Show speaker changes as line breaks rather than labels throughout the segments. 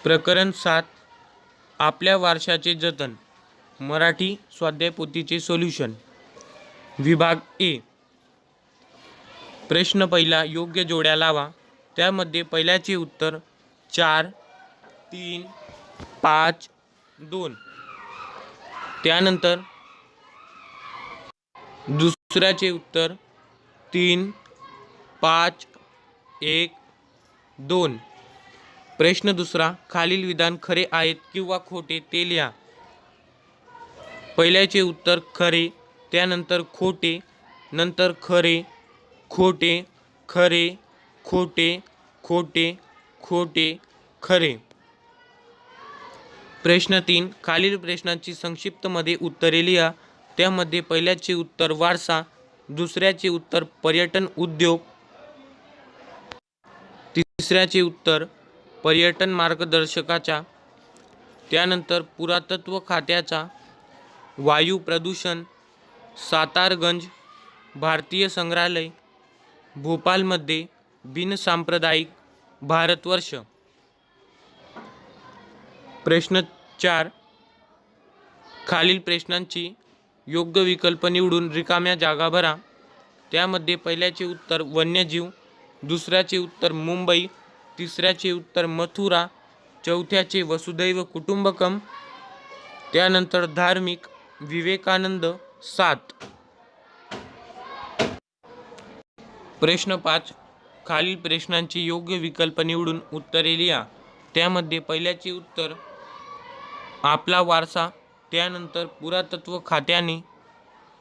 प्रकरण 7 आपल्या वारशाचे जतन. मराठी स्वाध्यायपोथीचे सोल्युशन. विभाग ए. प्रश्न पहिला, योग्य जोड्या लावा. त्यामध्ये पहिल्याचे उत्तर 4, 3, 5, 2. त्यानंतर दुसऱ्याचे उत्तर 3, 5, 1, 2. प्रश्न दुसरा, खालील विधान खरे आहेत किंवा खोटे ते लिहा. पहिल्याचे उत्तर खरे, त्यानंतर खोटे, नंतर खरे, खोटे, खरे, खोटे, खोटे, खोटे, खरे. प्रश्न 3, खालील प्रश्नांची संक्षिप्तमध्ये उत्तरे लिहा. त्यामध्ये पहिल्याचे उत्तर वारसा, दुसऱ्याचे उत्तर पर्यटन उद्योग, तिसऱ्याचे उत्तर पर्यटन मार्गदर्शकाचा, त्यानंतर पुरातत्व खात्याचा, वायू प्रदूषण, सातारगंज भारतीय संग्रहालय, भोपाळमध्ये बिनसांप्रदायिक भारतवर्ष. प्रश्न 4, खालील प्रश्नांची योग्य विकल्प निवडून रिकाम्या जागा भरा. त्यामध्ये पहिल्याचे उत्तर वन्यजीव, दुसऱ्याचे उत्तर मुंबई, तिसऱ्याचे उत्तर मथुरा, चौथ्याचे वसुधैव कुटुंबकम, त्यानंतर धार्मिक विवेकानंद 7. प्रश्न 5, खालील प्रश्नांची योग्य विकल्प निवडून उत्तरे लिहा. त्यामध्ये पहिल्याचे उत्तर आपला वारसा, त्यानंतर पुरातत्व खात्याने,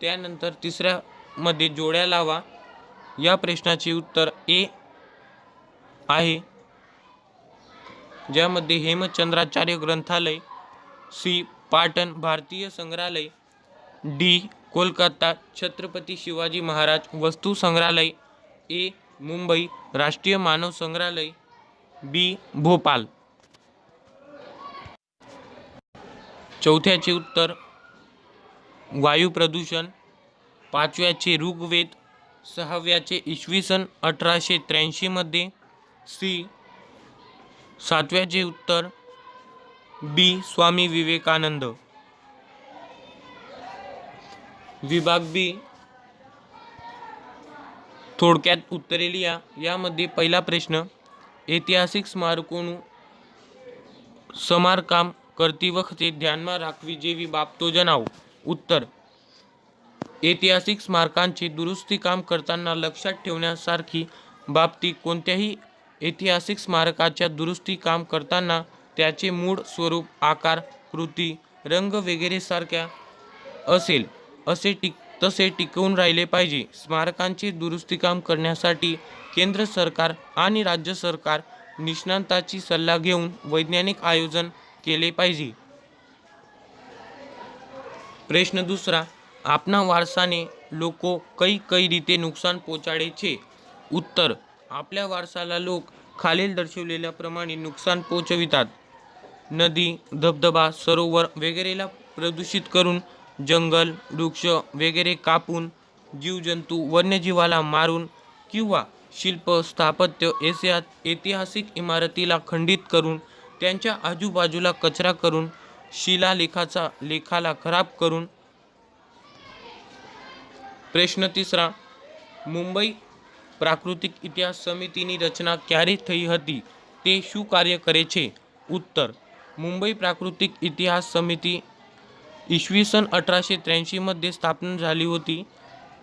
त्यानंतर तिसऱ्यामध्ये जोड्या लावा. या प्रश्नाचे उत्तर ए आहे, ज्यामध्ये हेमचंद्राचार्य ग्रंथालय, सी पाटण भारतीय संग्रहालय, डी कोलकाता छत्रपती शिवाजी महाराज वस्तू संग्रहालय, ए मुंबई राष्ट्रीय मानव संग्रहालय, बी भोपाळ. चौथ्याचे उत्तर वायू प्रदूषण, पाचव्याचे ऋग्वेद, सहाव्याचे इसवी सन 1883 मध्ये, सी. सातव्याचे उत्तर बी स्वामी विवेकानंद. विभाग बी. थोडक्यात उत्तरे लिहा. यामध्ये पहिला प्रश्न, ऐतिहासिक स्मारकोનું સમારકામ કરતી વખતે ધ્યાનમાં રાખવી જેવી બાબતો જણાવો. उत्तर, ऐतिहासिक स्मारकांचे दुरुस्ती काम करताना लक्षात ठेवण्यासारखी बाबती कोणत्याही ऐतिहासिक स्मारकाच्या दुरुस्ती काम करताना त्याचे मूळ स्वरूप, आकार, कृती, रंग वगैरे सारख्या असेल तसे टिकवून राहिले पाहिजे. स्मारकांचे दुरुस्ती काम करण्यासाठी केंद्र सरकार आणि राज्य सरकार निष्णातांची सल्ला घेऊन वैज्ञानिक आयोजन केले पाहिजे. प्रश्न दुसरा, આપના વારસાને લોકો કઈ કઈ રીતે નુકસાન પહોંચાડે છે. उत्तर, आपल्या वारसाला लोक खालील दर्शविलेल्याप्रमाणे नुकसान पोचवितात. नदी, धबधबा, सरोवर वगैरेला प्रदूषित करून, जंगल, वृक्ष वगैरे कापून, जीवजंतू वन्यजीवाला मारून किंवा शिल्प, स्थापत्य, ऐतिहासिक इमारतीला खंडित करून, त्यांच्या आजूबाजूला कचरा करून, शिलालेखाला खराब करून. प्रश्न तिसरा, मुंबई પ્રાકૃતિક ઇતિહાસ સમિતિની રચના ક્યારે થઈ હતી? તે શું કાર્ય કરે છે? उत्तर, मुंबई प्राकृतिक इतिहास समिती इसवी सन 1883 मध्ये स्थापन झाली होती.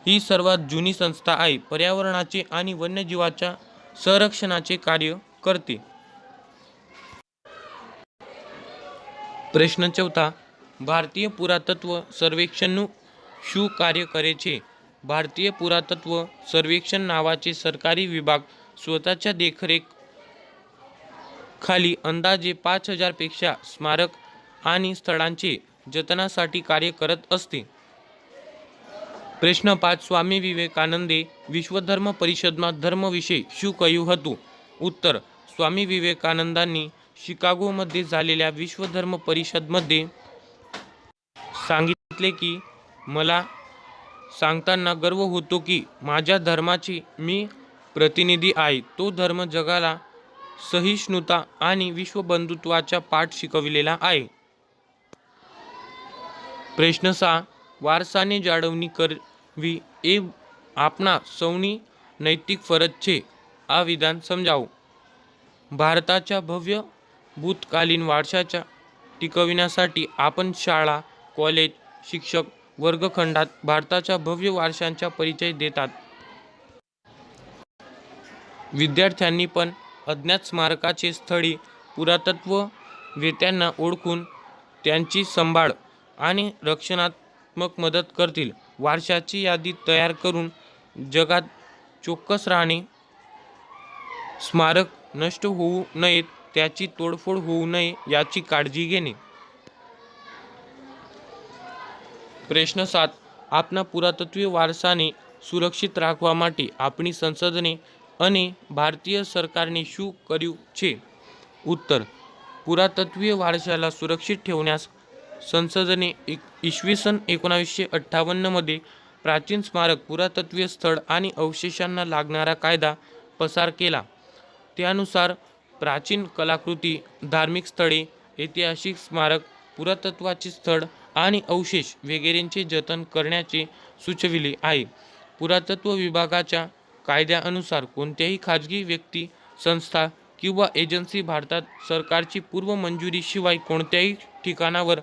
ही सर्वात जुनी संस्था आहे. पर्यावरणाचे आणि वन्यजीवाच्या संरक्षणाचे कार्य करते. प्रश्न चौथा, भारतीय पुरातत्व सर्वेक्षणનું શું કાર્ય કરે છે? भारतीय पुरातत्व सर्वेक्षण नावाचे सरकारी विभाग स्वतःच्या देखरेख खाली अंदाजे 5000 पेक्षा स्मारक आणि स्थळांचे जतनासाठी कार्य करत असते. प्रश्न 5, स्वामी विवेकानंदे विश्वधर्म परिषदમાં धर्म विषय શું કહ્યું હતું? उत्तर, स्वामी विवेकानंदांनी शिकागोमध्ये झालेल्या विश्वधर्म परिषदमध्ये सांगितले की मला सांगताना गर्व होतो की माझ्या धर्माचे मी प्रतिनिधी आहे. तो धर्म जगाला सहिष्णुता आणि विश्वबंधुत्वाचा पाठ शिकविलेला आहे. प्रश्न 6. वारसाने जाळवणी करवी એ આપણા સૌની નૈતિક ફરજ છે. આ વિધાન સમજાવો. भारताच्या भव्य भूतकालीन वारशाच्या टिकविण्यासाठी आपण शाळा, कॉलेज, शिक्षक वर्गखंडात भारताच्या भव्य वारशांचा परिचय देतात. विद्यार्थ्यांनी पण अज्ञात स्मारकाचे स्थळे, पुरातत्व वेत्यांना ओळखून त्यांची संभाळ आणि रक्षणात्मक मदत करतील. वारशाची यादी तयार करून जगात चोखस राहणे. स्मारक नष्ट होऊ नयेत, त्याची तोडफोड होऊ नये याची काळजी घेणे. प्रश्न 7. આપણા પુરાતત્વીય વારસાને સુરક્ષિત રાખવા માટે આપણી સંસદને અને ભારતીય સરકારને શું કર્યું છે? उत्तर. पुरातत्वीय वारशाला सुरक्षित ठेवण्यास संसदेने इसवी सन 1958 मध्ये प्राचीन स्मारक, पुरातत्वीय स्थळ आणि अवशेषांना लागणारा कायदा पसार केला. त्यानुसार प्राचीन कलाकृती, धार्मिक स्थळे, ऐतिहासिक स्मारक, पुरातत्वाचे स्थळ आणि अवशेष वगैरेंचे जतन करण्याचे सुचविले आहे. पुरातत्व विभागाच्या कायद्यानुसार कोणत्याही खाजगी व्यक्ती, संस्था किंवा एजन्सी भारतात सरकारची पूर्व मंजुरीशिवाय कोणत्याही ठिकाणावर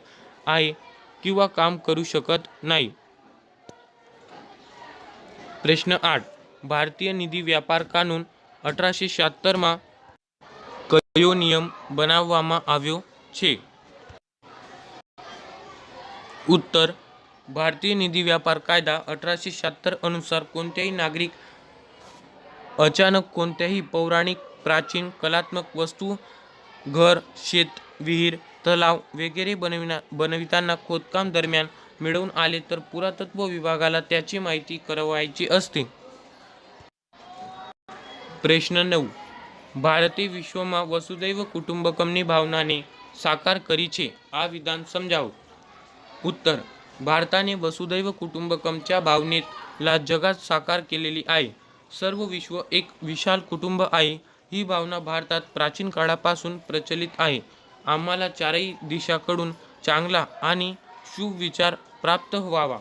आहे किंवा काम करू शकत नाही. प्रश्न 8. ભારતીય નિધિ વ્યાપાર કાનૂન 1876 માં કયો નિયમ બનાવવામાં આવ્યો છે? उत्तर. भारतीय निधी व्यापार कायदा 1876 अनुसार कोणत्याही नागरिक अचानक कोणत्याही पौराणिक, प्राचीन, कलात्मक वस्तू, घर, शेत, विहीर, तलाव वगैरे बनविताना खोदकाम दरम्यान मिळवून आले तर पुरातत्व विभागाला त्याची माहिती कळवायची असते. प्रश्न 9. ભારતે વિશ્વમાં વસુદૈવ કુટુંબકમની ભાવનાને સાકાર કરી છે. આ વિધાન સમજાવો. उत्तर. भारताने वसुदैव कुटुंबकमच्या भावनेला जगात साकार केलेली आहे. सर्व विश्व एक विशाल कुटुंब आहे. ही भावना भारतात प्राचीन काळापासून प्रचलित आहे. आम्हाला चारही दिशांकडून चांगला आणि शुभ विचार प्राप्त व्हावा.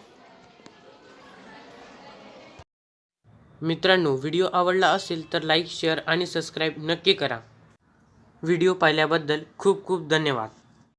मित्रांनो, व्हिडिओ आवडला असेल तर लाईक, शेअर आणि सबस्क्राईब नक्की करा. व्हिडिओ पाहिल्याबद्दल खूप खूप धन्यवाद.